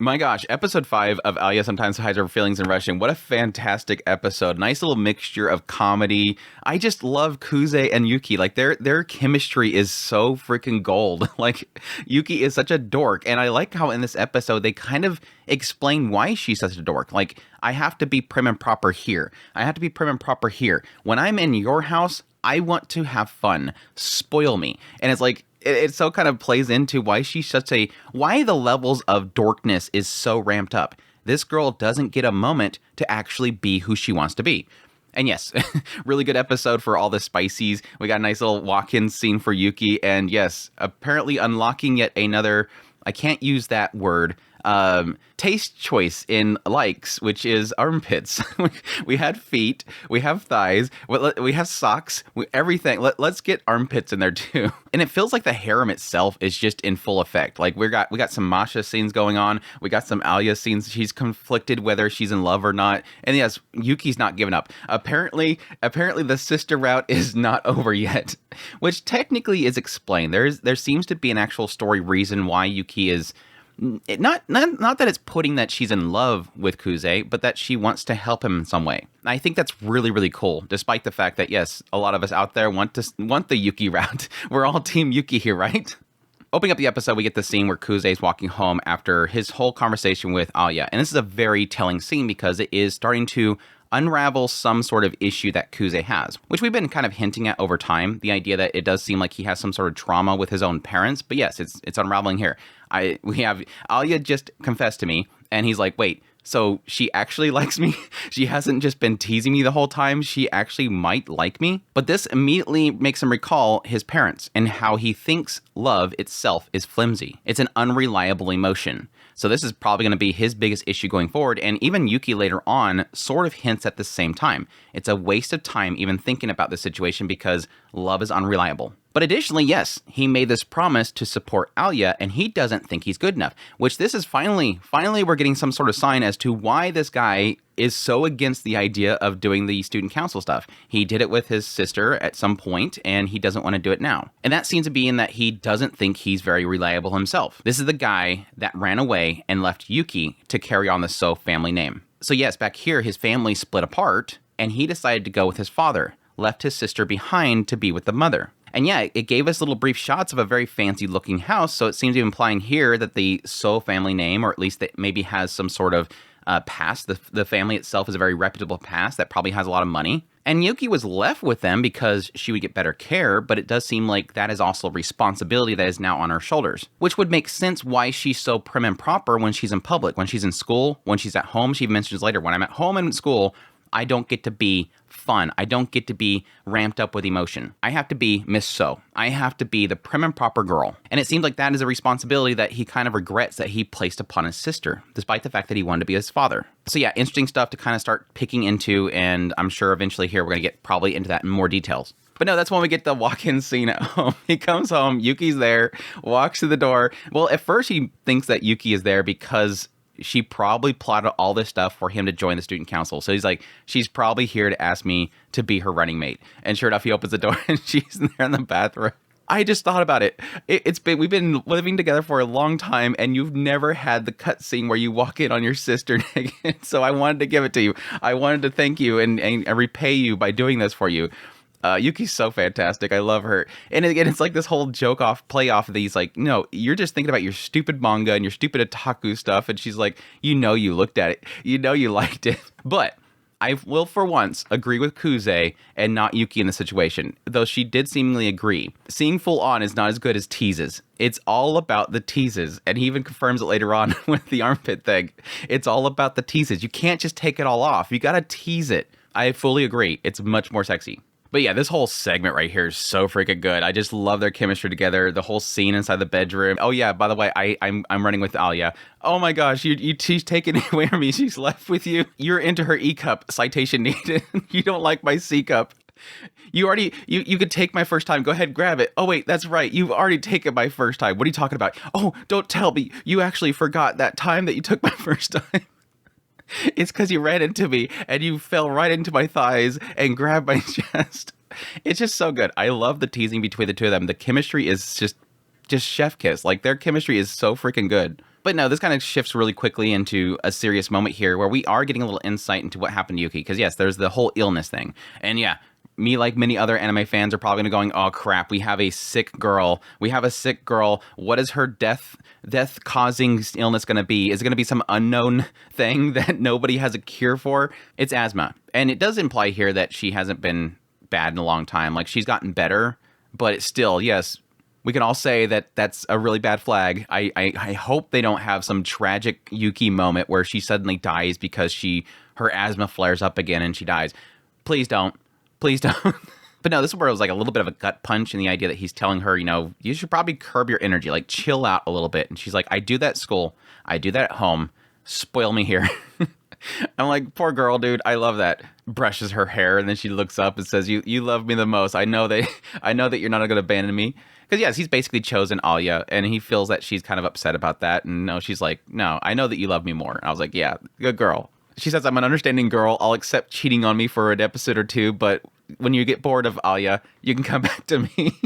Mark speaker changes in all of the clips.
Speaker 1: My gosh, episode 5 of Alya sometimes hides her feelings in Russian. What a fantastic episode. Nice little mixture of comedy. I just love Kuz and Yuki. Like their chemistry is so freaking gold. Like Yuki is such a dork. And I like how in this episode they kind of explain why she's such a dork. Like, I have to be prim and proper here. I have to be prim and proper here. When I'm in your house, I want to have fun. Spoil me. And it's like, it so kind of plays into why she's why the levels of dorkness is so ramped up. This girl doesn't get a moment to actually be who she wants to be. And yes, really good episode for all the spices. We got a nice little walk-in scene for Yuki. And yes, apparently unlocking yet another, I can't use that word, taste choice in likes, which is armpits. We had feet, we have thighs, we have socks, everything. Let's get armpits in there too. And it feels like the harem itself is just in full effect. Like we got some Masha scenes going on. We got some Alya scenes. She's conflicted whether she's in love or not. And yes, Yuki's not giving up. Apparently the sister route is not over yet, which technically is explained. There seems to be an actual story reason why Yuki is not that it's putting that she's in love with Kuz, but that she wants to help him in some way. I think that's really, really cool, despite the fact that, yes, a lot of us out there want the Yuki route. We're all Team Yuki here, right? Opening up the episode, we get the scene where Kuz is walking home after his whole conversation with Alya. And this is a very telling scene because it is starting to unravel some sort of issue that Kuz has, which we've been kind of hinting at over time. The idea that it does seem like he has some sort of trauma with his own parents. But yes, it's unraveling here. We have Alya just confessed to me, and he's like, wait, so she actually likes me? She hasn't just been teasing me the whole time. She actually might like me. But this immediately makes him recall his parents and how he thinks love itself is flimsy. It's an unreliable emotion. So this is probably going to be his biggest issue going forward. And even Yuki later on sort of hints at the same time. It's a waste of time even thinking about this situation because love is unreliable. But additionally, yes, he made this promise to support Alya, and he doesn't think he's good enough, which this is finally we're getting some sort of sign as to why this guy is so against the idea of doing the student council stuff. He did it with his sister at some point, and he doesn't want to do it now. And that seems to be in that he doesn't think he's very reliable himself. This is the guy that ran away and left Yuki to carry on the So family name. So yes, back here, his family split apart, and he decided to go with his father, left his sister behind to be with the mother. And yeah, it gave us little brief shots of a very fancy looking house. So it seems to be implying here that the So family name, or at least that maybe has some sort of past. The family itself is a very reputable past that probably has a lot of money. And Yuki was left with them because she would get better care, but it does seem like that is also a responsibility that is now on her shoulders, which would make sense why she's so prim and proper when she's in public, when she's in school, when she's at home. She mentions later, when I'm at home and in school, I don't get to be fun. I don't get to be ramped up with emotion. I have to be Miss So. I have to be the prim and proper girl. And it seems like that is a responsibility that he kind of regrets that he placed upon his sister, despite the fact that he wanted to be his father. So yeah, interesting stuff to kind of start picking into, and I'm sure eventually here we're going to get probably into that in more details. But no, that's when we get the walk-in scene at home. He comes home, Yuki's there, walks through the door. Well, at first he thinks that Yuki is there because she probably plotted all this stuff for him to join the student council. So he's like, she's probably here to ask me to be her running mate. And sure enough, he opens the door and she's there in the bathroom. I just thought about it. We've been living together for a long time, and you've never had the cutscene where you walk in on your sister naked. So I wanted to give it to you. I wanted to thank you and repay you by doing this for you. Yuki's so fantastic. I love her. And again, it's like this whole play off of these, like, no, you're just thinking about your stupid manga and your stupid otaku stuff. And she's like, you looked at it. You liked it. But I will, for once, agree with Kuz and not Yuki in the situation, though she did seemingly agree. Seeing full on is not as good as teases. It's all about the teases. And he even confirms it later on with the armpit thing. It's all about the teases. You can't just take it all off. You got to tease it. I fully agree. It's much more sexy. But yeah, this whole segment right here is so freaking good. I just love their chemistry together. The whole scene inside the bedroom. Oh yeah, by the way, I'm running with Alya. Oh my gosh, she's taken it away from me. She's left with you. You're into her E cup. Citation needed. You don't like my C cup. You could take my first time. Go ahead, grab it. Oh wait, that's right. You've already taken my first time. What are you talking about? Oh, don't tell me. You actually forgot that time that you took my first time. It's because you ran into me and you fell right into my thighs and grabbed my chest. It's just so good. I love the teasing between the two of them. The chemistry is just chef kiss. Like, their chemistry is so freaking good. But no, this kind of shifts really quickly into a serious moment here where we are getting a little insight into what happened to Yuki. Because yes, there's the whole illness thing. And yeah, me, like many other anime fans, are probably going, oh crap, we have a sick girl. We have a sick girl. What is her death-causing illness going to be? Is it going to be some unknown thing that nobody has a cure for? It's asthma. And it does imply here that she hasn't been bad in a long time. Like, she's gotten better, but it's still, yes, we can all say that that's a really bad flag. I hope they don't have some tragic Yuki moment where she suddenly dies because her asthma flares up again and she dies. Please don't. Please don't. But no, this is where it was like a little bit of a gut punch in the idea that he's telling her, you should probably curb your energy, like chill out a little bit. And she's like, I do that at school. I do that at home. Spoil me here. I'm like, poor girl, dude. I love that. Brushes her hair and then she looks up and says, you love me the most. I know that you're not going to abandon me. Because yes, he's basically chosen Alya and he feels that she's kind of upset about that. And no, she's like, no, I know that you love me more. And I was like, yeah, good girl. She says, I'm an understanding girl. I'll accept cheating on me for an episode or two, but when you get bored of Alya, you can come back to me.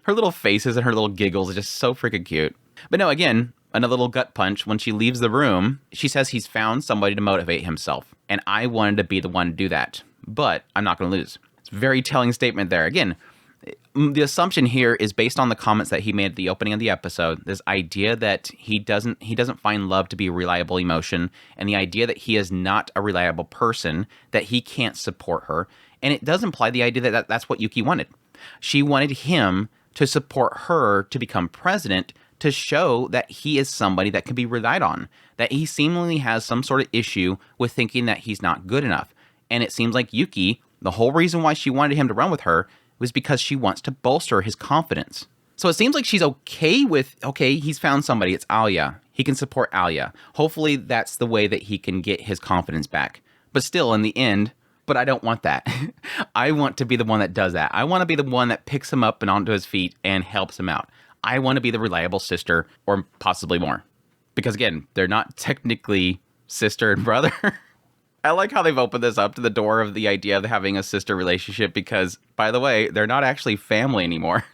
Speaker 1: Her little faces and her little giggles are just so freaking cute. But no, again, another little gut punch. When she leaves the room, she says he's found somebody to motivate himself. And I wanted to be the one to do that, but I'm not going to lose. It's a very telling statement there. Again, the assumption here is based on the comments that he made at the opening of the episode. This idea that he doesn't find love to be a reliable emotion, and the idea that he is not a reliable person, that he can't support her. And it does imply the idea that that's what Yuki wanted. She wanted him to support her to become president, to show that he is somebody that can be relied on, that he seemingly has some sort of issue with thinking that he's not good enough. And it seems like Yuki, the whole reason why she wanted him to run with her was because she wants to bolster his confidence. So it seems like she's okay with, okay, he's found somebody, it's Alya. He can support Alya. Hopefully that's the way that he can get his confidence back. But still, in the end, but I don't want that. I want to be the one that does that. I want to be the one that picks him up and onto his feet and helps him out. I want to be the reliable sister, or possibly more. Because again, they're not technically sister and brother. I like how they've opened this up to the door of the idea of having a sister relationship because, by the way, they're not actually family anymore.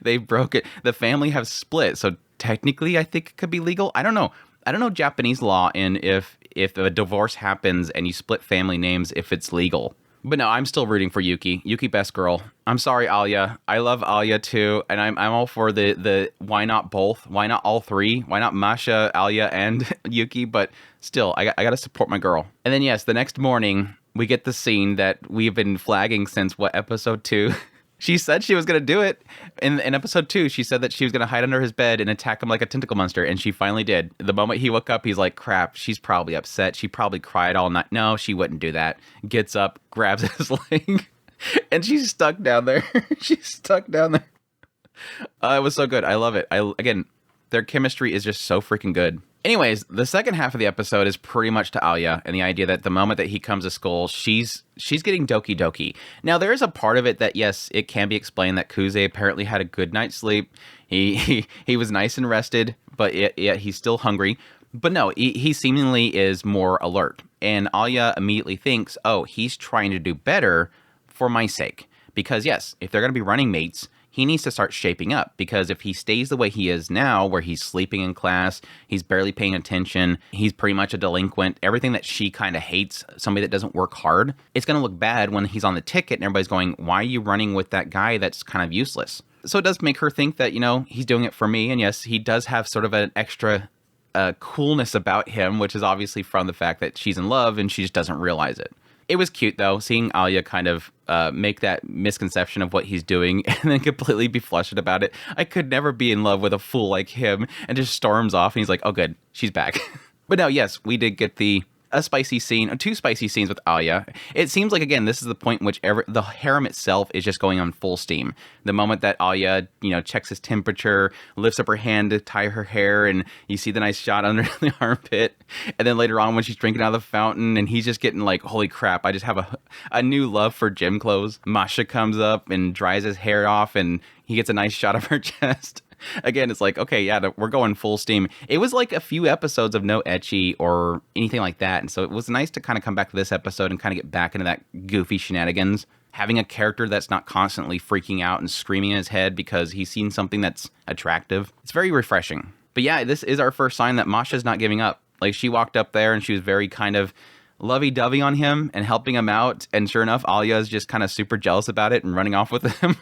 Speaker 1: They broke it. The family have split. So technically, I think it could be legal. I don't know. I don't know Japanese law in if a divorce happens and you split family names, if it's legal. But no, I'm still rooting for Yuki. Yuki, best girl. I'm sorry, Alya. I love Alya too, and I'm all for the why not both? Why not all three? Why not Masha, Alya, and Yuki? But still, I got to support my girl. And then yes, the next morning we get the scene that we've been flagging since episode 2. She said she was going to do it. In episode 2, she said that she was going to hide under his bed and attack him like a tentacle monster, and she finally did. The moment he woke up, he's like, crap, she's probably upset. She probably cried all night. No, she wouldn't do that. Gets up, grabs his leg, and she's stuck down there. She's stuck down there. It was so good. I love it. Again, their chemistry is just so freaking good. Anyways, the second half of the episode is pretty much to Alya and the idea that the moment that he comes to school, she's getting Tokidoki. Now, there is a part of it that, yes, it can be explained that Kuz apparently had a good night's sleep. He was nice and rested, but yet he's still hungry. But no, he seemingly is more alert. And Alya immediately thinks, oh, he's trying to do better for my sake. Because, yes, if they're going to be running mates, he needs to start shaping up, because if he stays the way he is now, where he's sleeping in class, he's barely paying attention, he's pretty much a delinquent, everything that she kind of hates, somebody that doesn't work hard, it's going to look bad when he's on the ticket and everybody's going, why are you running with that guy that's kind of useless? So it does make her think that, he's doing it for me. And yes, he does have sort of an extra coolness about him, which is obviously from the fact that she's in love and she just doesn't realize it. It was cute, though, seeing Alya kind of make that misconception of what he's doing and then completely be flustered about it. I could never be in love with a fool like him, and just storms off, and he's like, oh, good, she's back. But no, yes, we did get a spicy scene, 2 spicy scenes with Alya. It seems like, again, this is the point in which the harem itself is just going on full steam. The moment that Alya, checks his temperature, lifts up her hand to tie her hair, and you see the nice shot under the armpit. And then later on when she's drinking out of the fountain, and he's just getting like, holy crap, I just have a new love for gym clothes. Masha comes up and dries his hair off, and he gets a nice shot of her chest. Again, it's like, okay, yeah, we're going full steam. It was like a few episodes of no ecchi or anything like that. And so it was nice to kind of come back to this episode and kind of get back into that goofy shenanigans. Having a character that's not constantly freaking out and screaming in his head because he's seen something that's attractive. It's very refreshing. But yeah, this is our first sign that Masha's not giving up. Like, she walked up there and she was very kind of lovey-dovey on him and helping him out. And sure enough, Alya is just kind of super jealous about it and running off with him.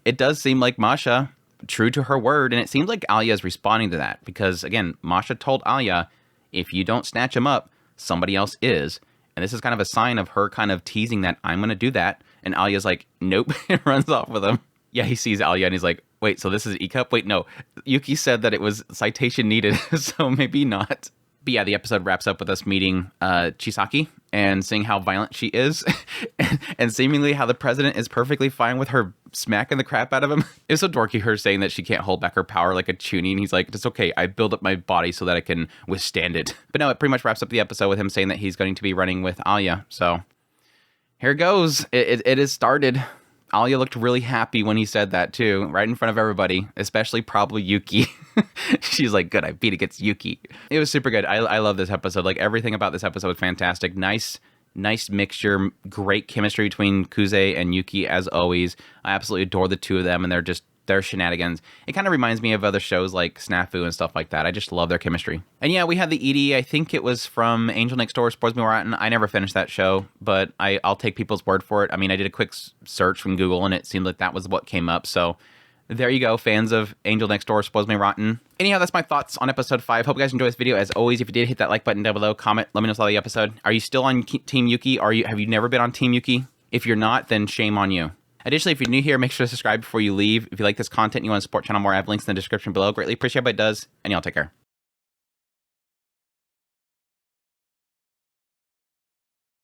Speaker 1: It does seem like Masha, true to her word, and it seems like Alya is responding to that. Because, again, Masha told Alya, if you don't snatch him up, somebody else is. And this is kind of a sign of her kind of teasing that I'm going to do that. And Alya's like, nope, and runs off with him. Yeah, he sees Alya and he's like, wait, so this is E-Cup? Wait, no. Yuki said that it was citation needed, so maybe not. But yeah, the episode wraps up with us meeting Chisaki and seeing how violent she is and seemingly how the president is perfectly fine with her smacking the crap out of him. It was so dorky, her saying that she can't hold back her power like a chuny, and he's like, it's okay, I build up my body so that I can withstand it. But no, it pretty much wraps up the episode with him saying that he's going to be running with Alya. So here it goes. It has started. Alya looked really happy when he said that too, right in front of everybody, especially probably Yuki. She's like, good, I beat against Yuki. It was super good. I love this episode. Like, everything about this episode was fantastic. Nice mixture, great chemistry between Kuz and Yuki as always. I absolutely adore the two of them, and their shenanigans. It kind of reminds me of other shows like Snafu and stuff like that. I just love their chemistry. And yeah, we had the ED. I think it was from Angel Next Door, Spoils Me Rotten. I never finished that show, but I'll take people's word for it. I mean, I did a quick search from Google, and it seemed like that was what came up. So there you go, fans of Angel Next Door, Spoils Me Rotten. Anyhow, that's my thoughts on episode 5. Hope you guys enjoyed this video. As always, if you did, hit that like button down below. Comment, let me know about the episode. Are you still on Team Yuki? Have you never been on Team Yuki? If you're not, then shame on you. Additionally, if you're new here, make sure to subscribe before you leave. If you like this content and you want to support the channel more, I have links in the description below. Greatly appreciate what it does, and y'all take care.